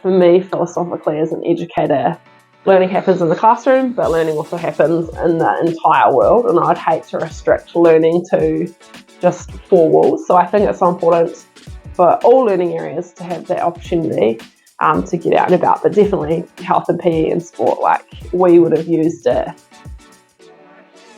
for me, philosophically, as an educator, learning happens in the classroom, but learning also happens in the entire world, and I'd hate to restrict learning to just 4 walls. So I think it's so important for all learning areas to have that opportunity to get out and about, but definitely health and PE and sport, like we would have used it.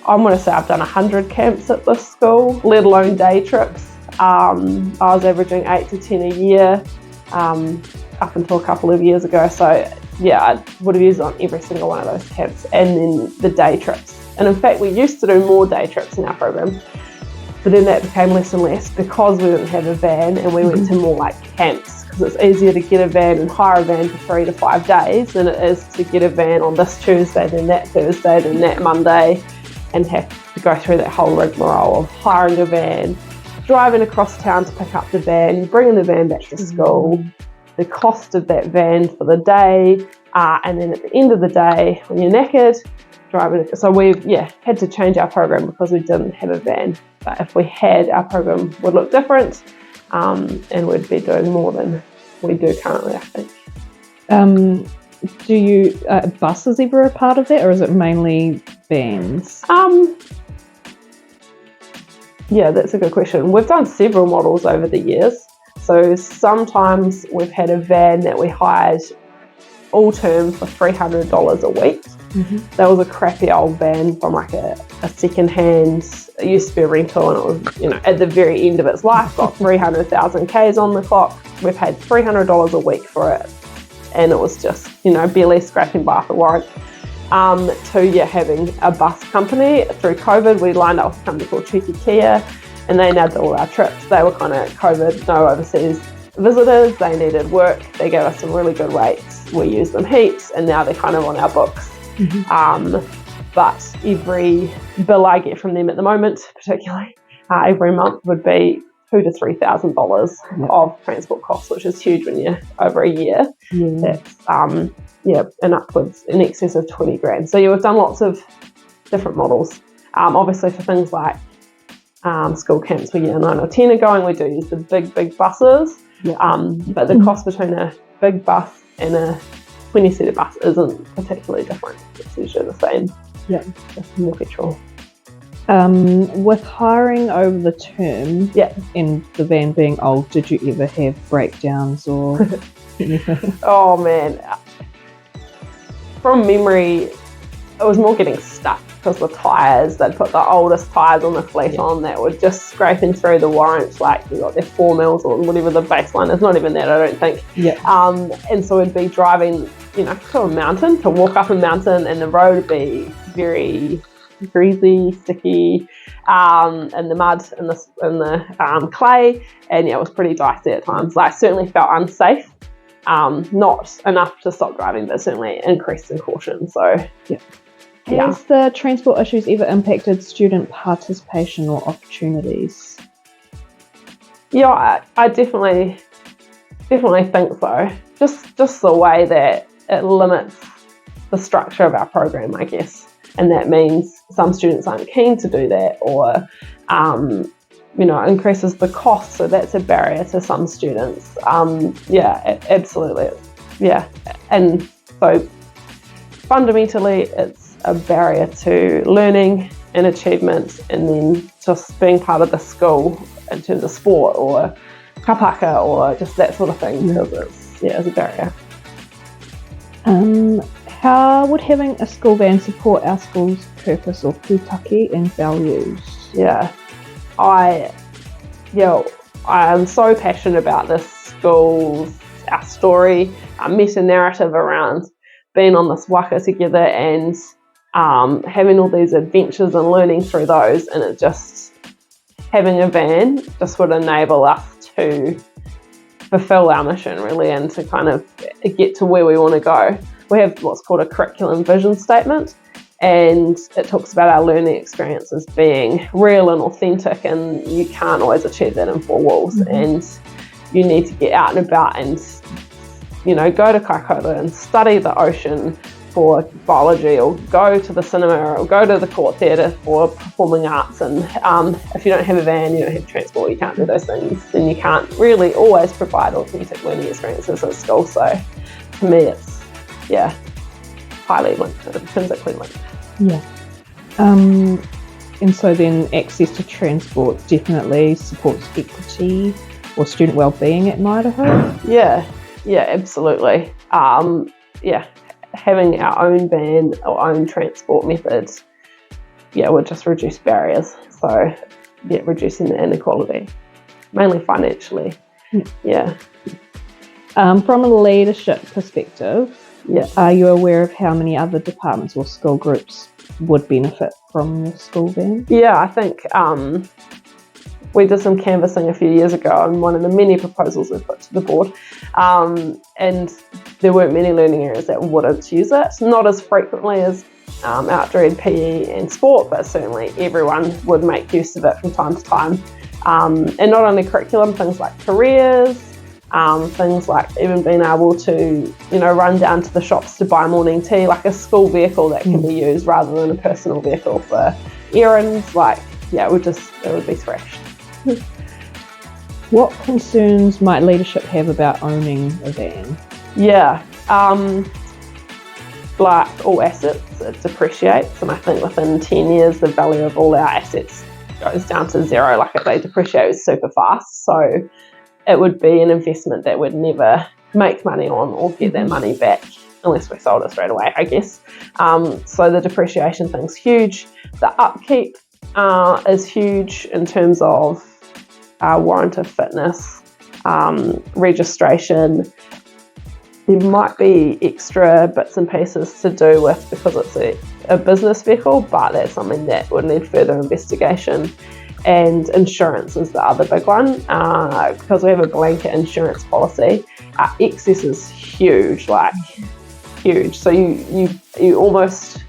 I'm going to say I've done 100 camps at this school, let alone day trips. I was averaging 8 to 10 a year up until a couple of years ago. So yeah, I would have used it on every single one of those camps, and then the day trips. And in fact, we used to do more day trips in our program, but then that became less and less because we didn't have a van, and we went to more like camps, because it's easier to get a van and hire a van for 3 to 5 days than it is to get a van on this Tuesday, then that Thursday, then that Monday, and have to go through that whole rigmarole of hiring a van, driving across town to pick up the van, bringing the van back to school, the cost of that van for the day, and then at the end of the day, when you're knackered, driving. So we had to change our program because we didn't have a van. But if we had, our program would look different, and we'd be doing more than we do currently, I think. Do you buses ever a part of that, or is it mainly vans? Yeah, that's a good question. We've done several models over the years. So sometimes we've had a van that we hired all term for $300 a week. Mm-hmm. That was a crappy old van from like a second-hand, it used to be a rental, and it was, at the very end of its life, got 300,000 Ks on the clock. We paid $300 a week for it, and it was just, barely scraping by the warrant. To having a bus company. Through COVID, we lined up with a company called Cheeky Kia, and they nabbed all our trips. They were kind of COVID, no overseas visitors. They needed work. They gave us some really good rates. We used them heaps, and now they're kind of on our books. Mm-hmm. But every bill I get from them at the moment, particularly every month, would be $2,000 to $3,000 of transport costs, which is huge when you're over a year. That's and upwards in excess of 20 grand. So we've done lots of different models. Obviously for things like school camps where year 9 or 10 are going, we do use the big buses. But the cost between a big bus and a 20-seater bus isn't particularly different. It's usually the same. Yeah, just more petrol. With hiring over the term and the van being old, did you ever have breakdowns or anything? Oh man, from memory, it was more getting stuck because the tyres, they'd put the oldest tyres on the fleet on that were just scraping through the warrants, like you got their 4 mils or whatever the baseline is, not even that, I don't think. And so we'd be driving, to a mountain, to walk up a mountain, and the road would be very greasy, sticky, in the mud, in the clay, and it was pretty dicey at times. Like, certainly felt unsafe. Not enough to stop driving, but certainly increased in caution. So, Has the transport issues ever impacted student participation or opportunities? Yeah, I definitely think so. Just the way that it limits the structure of our program, I guess. And that means some students aren't keen to do that, or increases the cost, so that's a barrier to some students. Absolutely. Yeah, and so fundamentally it's a barrier to learning and achievement, and then just being part of the school in terms of sport or kapaka or just that sort of thing, because it's a barrier. How would having a school van support our school's purpose or pūtake and values? I am so passionate about this school, our story, our meta-narrative around being on this waka together and having all these adventures and learning through those, and it just, having a van just would enable us to fulfill our mission really, and to kind of get to where we want to go. We have what's called a curriculum vision statement, and it talks about our learning experiences being real and authentic, and you can't always achieve that in 4 walls. Mm-hmm. And you need to get out and about and go to Kaikoura and study the ocean for biology, or go to the cinema, or go to the court theatre for performing arts. And if you don't have a van, you don't have transport, you can't do those things, then you can't really always provide authentic learning experiences at school. So to me it's, highly linked, intrinsically linked. Yeah. And so then access to transport definitely supports equity or student wellbeing at Mairehau? Yeah, absolutely. Having our own van or own transport methods, would just reduce barriers. So, reducing the inequality, mainly financially. Yeah. From a leadership perspective, are you aware of how many other departments or school groups would benefit from your school van? Yeah, I think we did some canvassing a few years ago, and one of the many proposals we put to the board, and there weren't many learning areas that wouldn't use it, not as frequently as outdoor ed, PE and sport, but certainly everyone would make use of it from time to time. And not only curriculum, things like careers, things like even being able to, run down to the shops to buy morning tea, like a school vehicle that can be used rather than a personal vehicle for errands. It would be thrashed. What concerns might leadership have about owning a van? Like all assets, it depreciates, and I think within 10 years the value of all our assets goes down to zero. They depreciate super fast, so it would be an investment that would never make money on or get that money back unless we sold it straight away, I guess. So the depreciation thing's huge. The upkeep is huge in terms of warrant of fitness, registration. There might be extra bits and pieces to do with because it's a business vehicle, but that's something that would need further investigation. And insurance is the other big one, because we have a blanket insurance policy. Excess is huge, huge. So you almost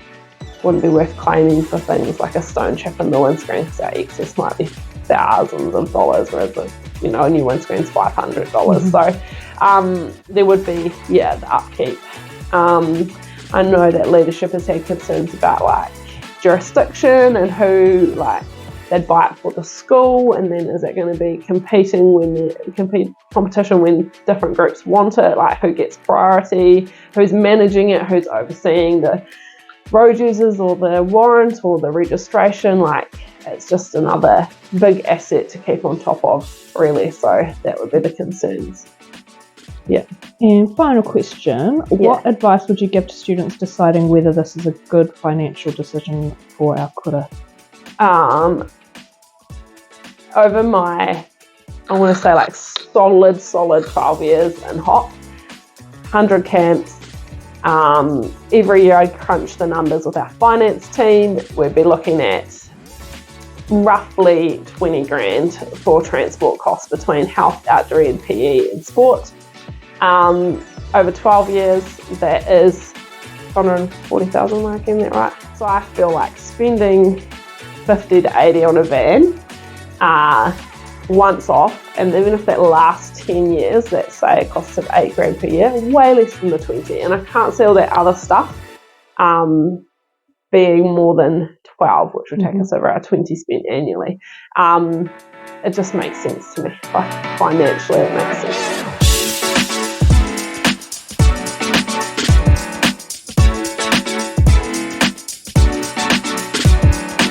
wouldn't be worth claiming for things like a stone chip in the windscreen, because our excess might be thousands of dollars, whereas a new windscreen's $500. So there would be the upkeep. I know that leadership has had concerns about jurisdiction and who they'd buy it for the school, and then is it going to be competition when different groups want it, who gets priority, who's managing it, who's overseeing the road users or the warrant or the registration. It's just another big asset to keep on top of, really. So that would be the concerns. And final question, what advice would you give to students deciding whether this is a good financial decision for our kura? Over my, I want to say solid 12 years in HOP, 100 camps. Every year I'd crunch the numbers with our finance team. We'd be looking at roughly 20 grand for transport costs between health, outdoor ed, PE and sport. Over 12 years, that is 140,000, am I getting that right? So I feel like spending 50 to 80 on a van once off, and even if that lasts 10 years, let's say it costs us 8 grand per year, way less than the 20, and I can't see all that other stuff being more than 12, which would take us over our 20 spent annually. It just makes sense to me. Financially, it makes sense.